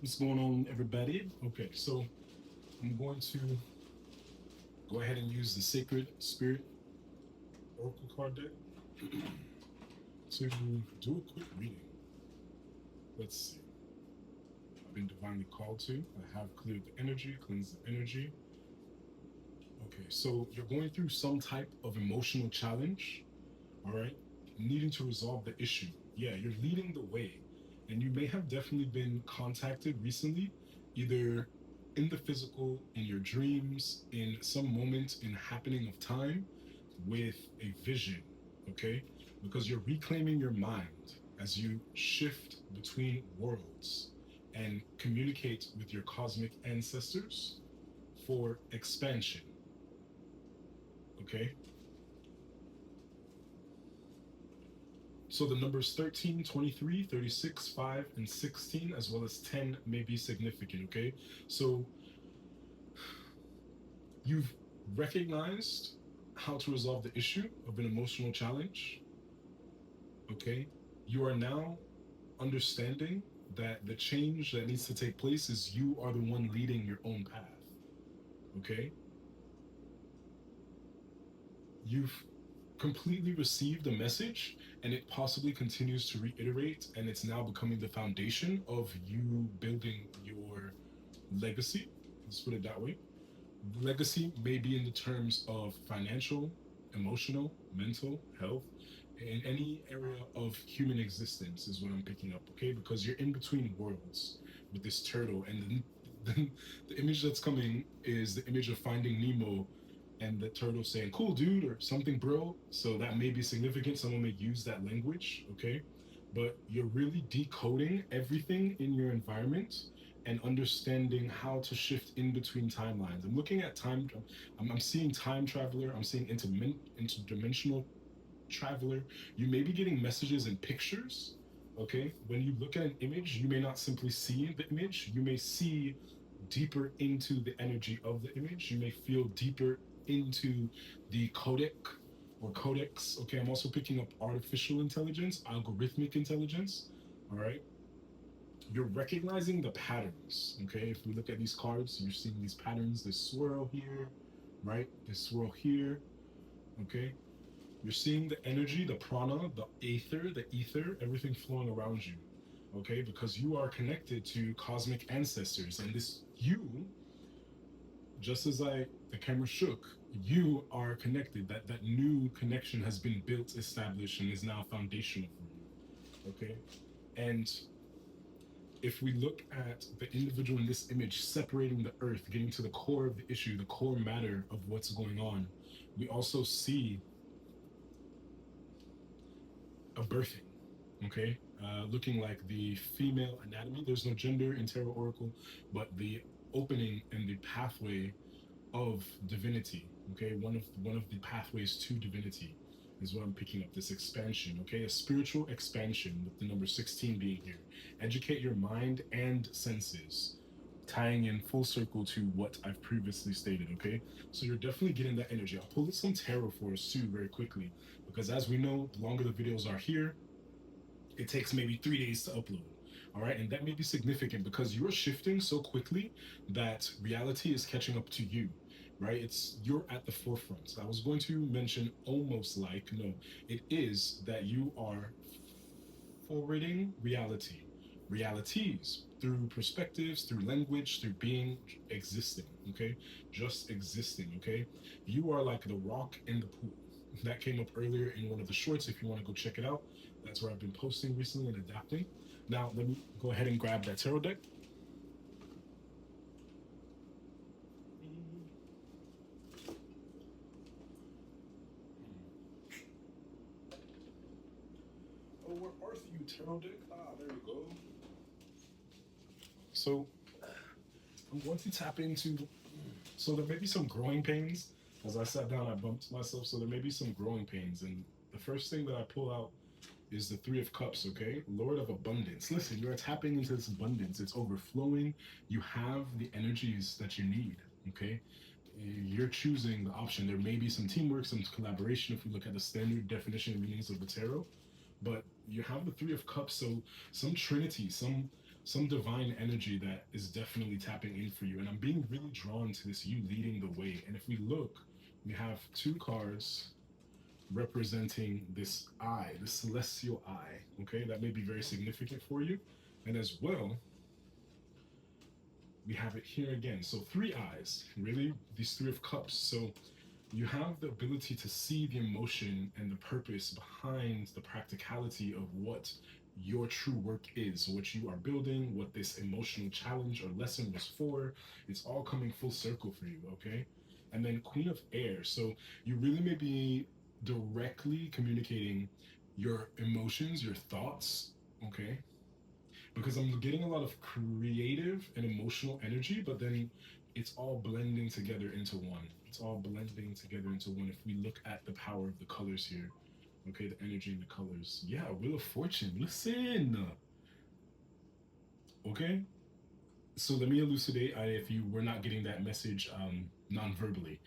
What's going on, everybody? Okay, so I'm going to go ahead and use the Sacred Spirit Oracle card deck to do a quick reading. Let's see. I've been divinely called to. I have cleared the energy, cleansed the energy. Okay, so you're going through some type of emotional challenge, all right? Needing to resolve the issue. Yeah, you're leading the way. And you may have definitely been contacted recently, either in the physical, in your dreams, in some moment in happening of time, with a vision, okay? Because you're reclaiming your mind as you shift between worlds and communicate with your cosmic ancestors for expansion, okay? So the numbers 13, 23, 36, 5, and 16, as well as 10 may be significant, okay? So you've recognized how to resolve the issue of an emotional challenge, okay? You are now understanding that the change that needs to take place is you are the one leading your own path, okay? You've completely received a message and it possibly continues to reiterate, and it's now becoming the foundation of you building your legacy. Let's put it that way. Legacy may be in the terms of financial, emotional, mental health, in any area of human existence is what I'm picking up, okay? Because you're in between worlds with this turtle, and the image that's coming is the image of Finding Nemo and the turtle saying, "Cool, dude," or something, bro. So that may be significant. Someone may use that language, okay? But you're really decoding everything in your environment and understanding how to shift in between timelines. I'm looking at time. I'm seeing time traveler. I'm seeing interdimensional traveler. You may be getting messages and pictures. Okay, when you look at an image, you may not simply see the image. You may see deeper into the energy of the image. You may feel deeper into the codec or codex. Okay, I'm also picking up artificial intelligence, algorithmic intelligence. All right, you're recognizing the patterns. Okay, if we look at these cards, you're seeing these patterns, this swirl here, right? This swirl here. Okay, you're seeing the energy, the prana, the ether, everything flowing around you. Okay, because you are connected to cosmic ancestors, and this you, just as the camera shook, you are connected. That new connection has been built, established, and is now foundational for you. Okay, and if we look at the individual in this image separating the earth, getting to the core of the issue, the core matter of what's going on, we also see a birthing, okay? Looking like the female anatomy. There's no gender in Tarot Oracle, but the opening and the pathway of divinity, okay? One of the pathways to divinity is what I'm picking up, this expansion, okay? A spiritual expansion with the number 16 being here. Educate your mind and senses, tying in full circle to what I've previously stated, okay? So you're definitely getting that energy. I'll pull some tarot for us too very quickly, because as we know, the longer the videos are here, it takes maybe 3 days to upload. All right, and that may be significant because you're shifting so quickly that reality is catching up to you, right? It's you're at the forefront. I was going to mention almost like, no, it is that you are forwarding reality, realities through perspectives, through language, through being, existing, okay? Just existing, okay? You are like the rock in the pool. That came up earlier in one of the shorts. If you want to go check it out, that's where I've been posting recently and adapting. Now, let me go ahead and grab that tarot deck. Oh, where are you, tarot deck? Ah, there you go. So, I'm going to tap into. So there may be some growing pains. As I sat down, I bumped myself. So there may be some growing pains. And the first thing that I pull out is the Three of Cups, okay? Lord of Abundance. Listen, you're tapping into this abundance. It's overflowing. You have the energies that you need, okay? You're choosing the option. There may be some teamwork, some collaboration if we look at the standard definition and meanings of the tarot. But you have the Three of Cups, so some trinity, some some divine energy that is definitely tapping in for you. And I'm being really drawn to this, you leading the way. And if we look, we have two cards representing this eye, the celestial eye. Okay, that may be very significant for you. And as well, we have it here again. So three eyes, really, these three of cups. So you have the ability to see the emotion and the purpose behind the practicality of what your true work is, what you are building, what this emotional challenge or lesson was for. It's all coming full circle for you, okay? And then Queen of Air. So you really may be directly communicating your emotions, your thoughts, okay? Because I'm getting a lot of creative and emotional energy, but then it's all blending together into one. It's all blending together into one. If we look at the power of the colors here, okay, the energy and the colors. Yeah, Wheel of Fortune. Listen, okay. So let me elucidate. If you were not getting that message non-verbally,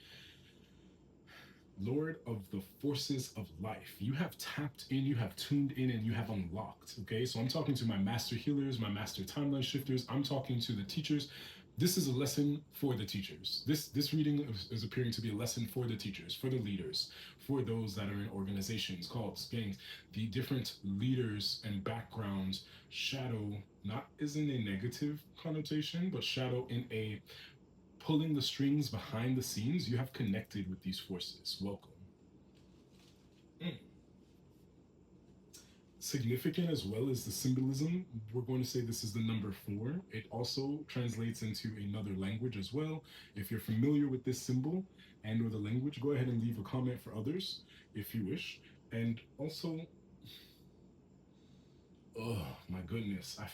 Lord of the forces of life. You have tapped in, you have tuned in, and you have unlocked. Okay, so I'm talking to my master healers, my master timeline shifters. I'm talking to the teachers. This is a lesson for the teachers. This reading is appearing to be a lesson for the teachers, for the leaders, for those that are in organizations, calls, gangs, the different leaders and backgrounds. Shadow not isn't a negative connotation, but shadow in a pulling the strings behind the scenes. You have connected with these forces. Welcome. Mm. Significant as well as the symbolism. We're going to say this is the number 4. It also translates into another language as well. If you're familiar with this symbol and or the language, go ahead and leave a comment for others if you wish. And also, oh my goodness, I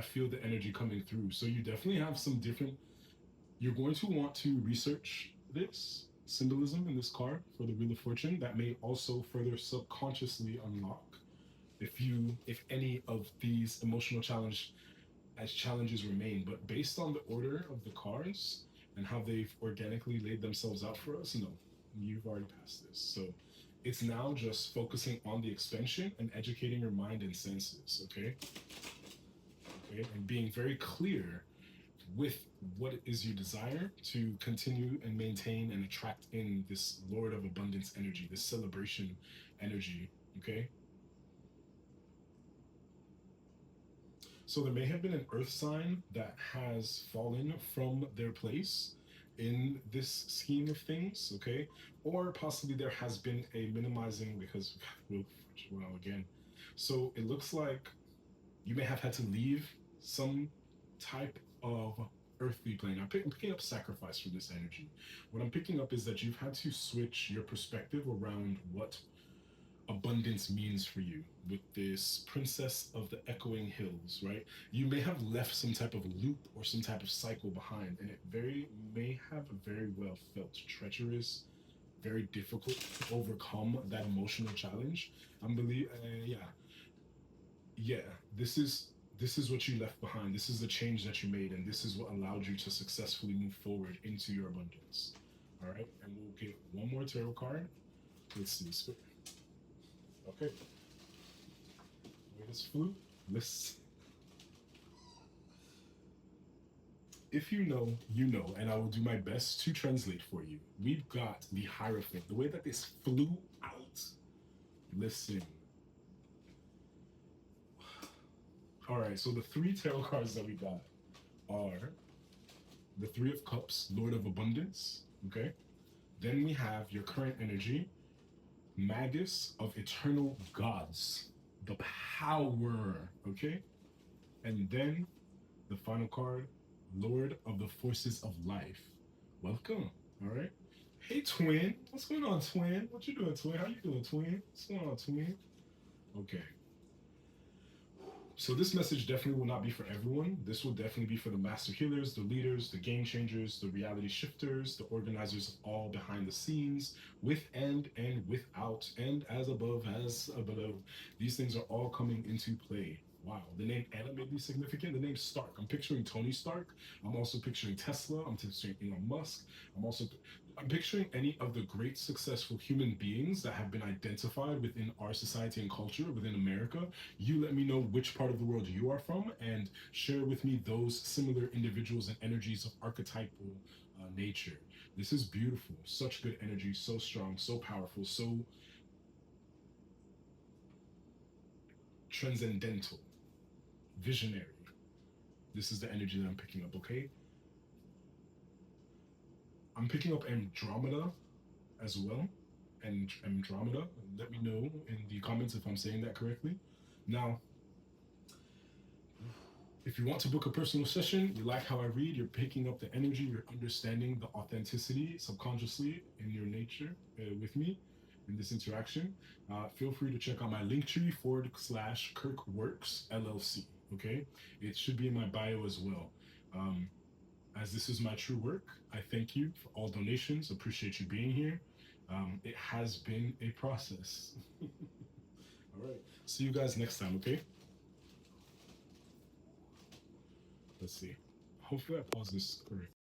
feel the energy coming through. So you definitely have some different. You're going to want to research this symbolism in this card for the Wheel of Fortune. That may also further subconsciously unlock if any of these emotional challenges remain. But based on the order of the cards and how they've organically laid themselves out for us, no, you've already passed this. So it's now just focusing on the expansion and educating your mind and senses, okay? Okay, and being very clear with what it is you desire to continue and maintain and attract in this Lord of Abundance energy, this celebration energy, okay? So there may have been an earth sign that has fallen from their place in this scheme of things, okay? Or possibly there has been a minimizing because, well, again. So it looks like you may have had to leave some type of earthly plane. I'm picking up sacrifice from this energy. What I'm picking up is that you've had to switch your perspective around what abundance means for you with this princess of the echoing hills, right? You may have left some type of loop or some type of cycle behind, and it very may have very well felt treacherous, very difficult to overcome that emotional challenge. Yeah, yeah. This is what you left behind. This is the change that you made, and this is what allowed you to successfully move forward into your abundance. All right, and we'll get one more tarot card. Let's see. Okay, wait, this flew. Let's. If you know, you know, and I will do my best to translate for you. We've got the Hierophant. The way that this flew out. Listen. All right, so the three tarot cards that we got are the Three of Cups, Lord of Abundance. Okay. Then we have your current energy, Magus of Eternal Gods, the power. Okay. And then the final card, Lord of the Forces of Life. Welcome. All right. Hey, twin. What's going on, twin? What you doing, twin? How you doing, twin? What's going on, twin? Okay. So this message definitely will not be for everyone. This will definitely be for the master healers, the leaders, the game changers, the reality shifters, the organizers of all behind the scenes, with and without, and as above, as below. These things are all coming into play. Wow, the name Anna may be significant. The name Stark. I'm picturing Tony Stark. I'm also picturing Tesla. I'm picturing Elon Musk. I'm picturing any of the great successful human beings that have been identified within our society and culture within America. You let me know which part of the world you are from and share with me those similar individuals and energies of archetypal nature. This is beautiful. Such good energy, so strong, so powerful, so transcendental, visionary. This is the energy that I'm picking up, okay? I'm picking up Andromeda as well. And Andromeda. Let me know in the comments if I'm saying that correctly. Now, if you want to book a personal session, you like how I read, you're picking up the energy, you're understanding the authenticity subconsciously in your nature with me in this interaction, feel free to check out my linktree /KirkWorks LLC. Okay, it should be in my bio as well. Um, as this is my true work, I thank you for all donations. Appreciate you being here. It has been a process. All right. See you guys next time, okay? Let's see. Hopefully I pause this correctly.